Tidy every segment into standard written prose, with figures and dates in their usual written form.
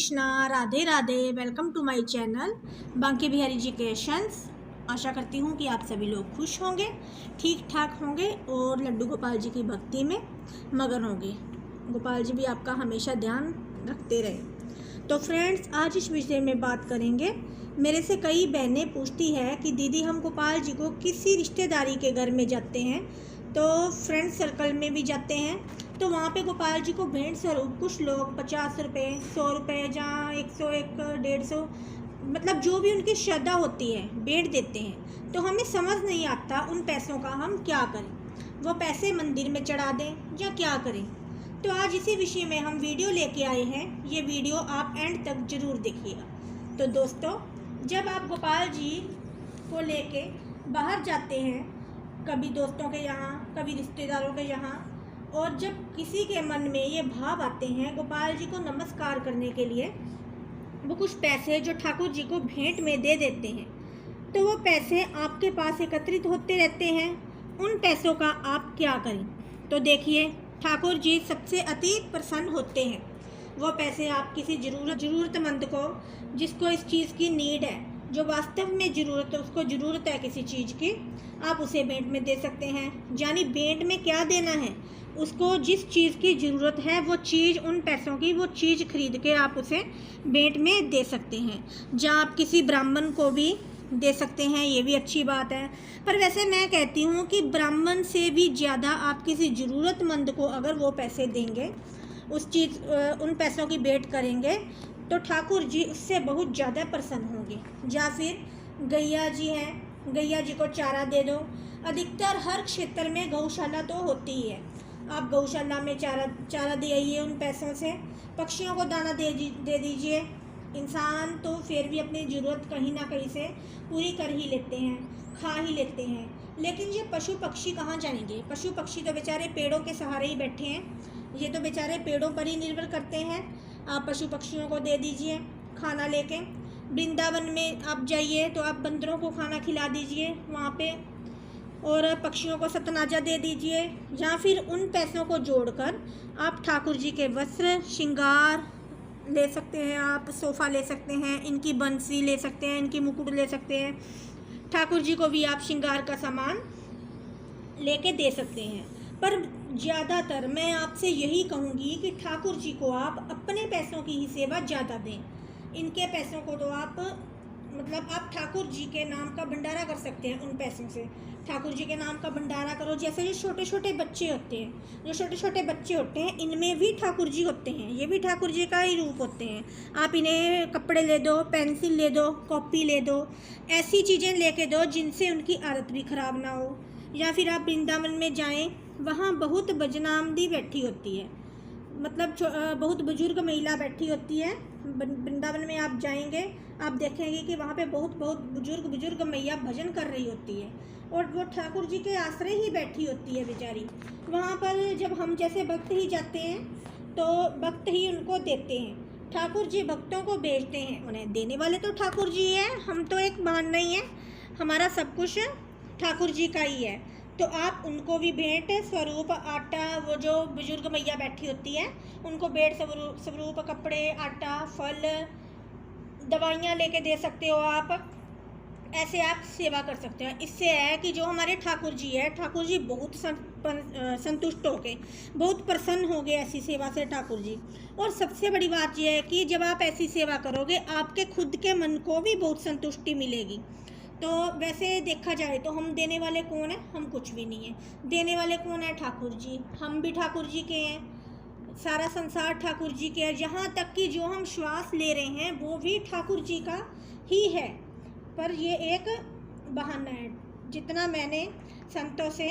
Krishna, Radhe Radhe. Welcome to my channel Banke Bihari educations. आशा करती हूँ कि आप सभी लोग खुश होंगे, ठीक ठाक होंगे और लड्डू गोपाल जी की भक्ति में मगन होंगे। गोपाल जी भी आपका हमेशा ध्यान रखते रहे। तो फ्रेंड्स, आज इस विषय में बात करेंगे। मेरे से कई बहनें पूछती है कि दीदी हम गोपाल जी को किसी रिश्तेदारी के घर में जाते हैं, तो फ्रेंड सर्कल में भी जाते हैं, तो वहाँ पे गोपाल जी को भेंट स्वरूप कुछ लोग 50 रुपये, 100 रुपये, जहाँ 101, 150, मतलब जो भी उनकी श्रद्धा होती है भेंट देते हैं। तो हमें समझ नहीं आता उन पैसों का हम क्या करें, वो पैसे मंदिर में चढ़ा दें या क्या करें। तो आज इसी विषय में हम वीडियो लेके आए हैं। ये वीडियो आप एंड तक ज़रूर देखिएगा। तो दोस्तों, जब आप गोपाल जी को लेके बाहर जाते हैं, कभी दोस्तों के यहाँ, कभी रिश्तेदारों के यहाँ, और जब किसी के मन में ये भाव आते हैं गोपाल जी को नमस्कार करने के लिए, वो कुछ पैसे जो ठाकुर जी को भेंट में दे देते हैं, तो वो पैसे आपके पास एकत्रित होते रहते हैं। उन पैसों का आप क्या करें? तो देखिए, ठाकुर जी सबसे अति प्रसन्न होते हैं। वो पैसे आप किसी ज़रूरतमंद को, जिसको इस चीज़ की नीड है, जो वास्तव में ज़रूरत है, उसको ज़रूरत है किसी चीज़ की, आप उसे भेंट में दे सकते हैं। यानी भेंट में क्या देना है, उसको जिस चीज़ की ज़रूरत है वो चीज़, उन पैसों की वो चीज़ खरीद के आप उसे भेंट में दे सकते हैं। जहाँ आप किसी ब्राह्मण को भी दे सकते हैं, ये भी अच्छी बात है। पर वैसे मैं कहती हूँ कि ब्राह्मण से भी ज़्यादा आप किसी ज़रूरतमंद को अगर वो पैसे देंगे, उन पैसों की भेंट करेंगे, तो ठाकुर जी उससे बहुत ज़्यादा प्रसन्न होंगे। या फिर गैया जी हैं, गैया जी को चारा दे दो। अधिकतर हर क्षेत्र में गौशाला तो होती ही है, आप गौशाला में चारा दे आइए उन पैसों से। पक्षियों को दाना दे दीजिए। इंसान तो फिर भी अपनी ज़रूरत कहीं ना कहीं से पूरी कर ही लेते हैं, खा ही लेते हैं, लेकिन ये पशु पक्षी कहाँ जाएंगे? पशु पक्षी तो बेचारे पेड़ों के सहारे ही बैठे हैं, ये तो बेचारे पेड़ों पर ही निर्भर करते हैं। आप पशु पक्षियों को दे दीजिए खाना लेके। वृंदावन में आप जाइए तो आप बंदरों को खाना खिला दीजिए वहाँ पे, और पक्षियों को सतनाजा दे दीजिए। या फिर उन पैसों को जोड़कर आप ठाकुर जी के वस्त्र श्रृंगार ले सकते हैं, आप सोफ़ा ले सकते हैं, इनकी बंसी ले सकते हैं, इनकी मुकुट ले सकते हैं। ठाकुर जी को भी आप श्रृंगार का सामान लेके दे सकते हैं। पर ज़्यादातर मैं आपसे यही कहूँगी कि ठाकुर जी को आप अपने पैसों की ही सेवा ज़्यादा दें। इनके पैसों को तो आप ठाकुर जी के नाम का भंडारा कर सकते हैं। उन पैसों से ठाकुर जी के नाम का भंडारा करो। जैसे जो छोटे छोटे बच्चे होते हैं, इनमें भी ठाकुर जी होते हैं, ये भी ठाकुर जी का ही रूप होते हैं। आप इन्हें कपड़े ले दो, पेंसिल ले दो, कॉपी ले दो, ऐसी चीज़ें लेके दो जिनसे उनकी आदत भी ख़राब ना हो। या फिर आप वृंदावन में जाएं, वहाँ बहुत बजनामदी बैठी होती है, मतलब बहुत बुजुर्ग महिला बैठी होती है। वृंदावन में आप जाएंगे, आप देखेंगे कि वहाँ पे बहुत बुजुर्ग मैया भजन कर रही होती है, और वो ठाकुर जी के आश्रय ही बैठी होती है बेचारी। वहाँ पर जब हम जैसे भक्त ही जाते हैं, तो भक्त ही उनको देते हैं। ठाकुर जी भक्तों को भेजते हैं, उन्हें देने वाले तो ठाकुर जी हैं, हम तो एक बहाना ही है, हमारा सब कुछ ठाकुर जी का ही है। तो आप उनको भी भेंट स्वरूप आटा, वो जो बुजुर्ग मैया बैठी होती है उनको भेंट स्वरूप कपड़े, आटा, फल, दवाइयाँ लेके दे सकते हो आप। ऐसे आप सेवा कर सकते हैं। इससे है कि जो हमारे ठाकुर जी है, ठाकुर जी बहुत संतुष्ट हो गए, बहुत प्रसन्न हो गए ऐसी सेवा से ठाकुर जी। और सबसे बड़ी बात यह है कि जब आप ऐसी सेवा करोगे, आपके खुद के मन को भी बहुत संतुष्टि मिलेगी। तो वैसे देखा जाए तो हम देने वाले कौन है? हम कुछ भी नहीं है। देने वाले कौन है? ठाकुर जी। हम भी ठाकुर जी के हैं, सारा संसार ठाकुर जी के है। यहाँ तक कि जो हम श्वास ले रहे हैं वो भी ठाकुर जी का ही है। पर ये एक बहाना है। जितना मैंने संतों से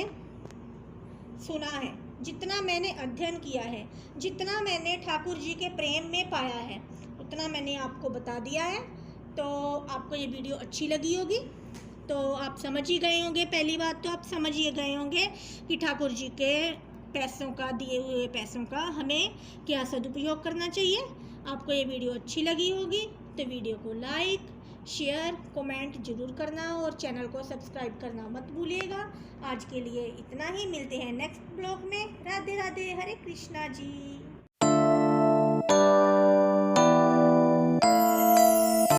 सुना है, जितना मैंने अध्ययन किया है, जितना मैंने ठाकुर जी के प्रेम में पाया है, उतना मैंने आपको बता दिया है। तो आपको ये वीडियो अच्छी लगी होगी, तो आप समझ ही गए होंगे। पहली बात तो आप समझ ही गए होंगे कि ठाकुर जी के पैसों का, दिए हुए पैसों का हमें क्या सदुपयोग करना चाहिए। आपको ये वीडियो अच्छी लगी होगी तो वीडियो को लाइक, शेयर, कमेंट ज़रूर करना, और चैनल को सब्सक्राइब करना मत भूलिएगा। आज के लिए इतना ही, मिलते हैं नेक्स्ट ब्लॉग में। राधे राधे, हरे कृष्णा जी।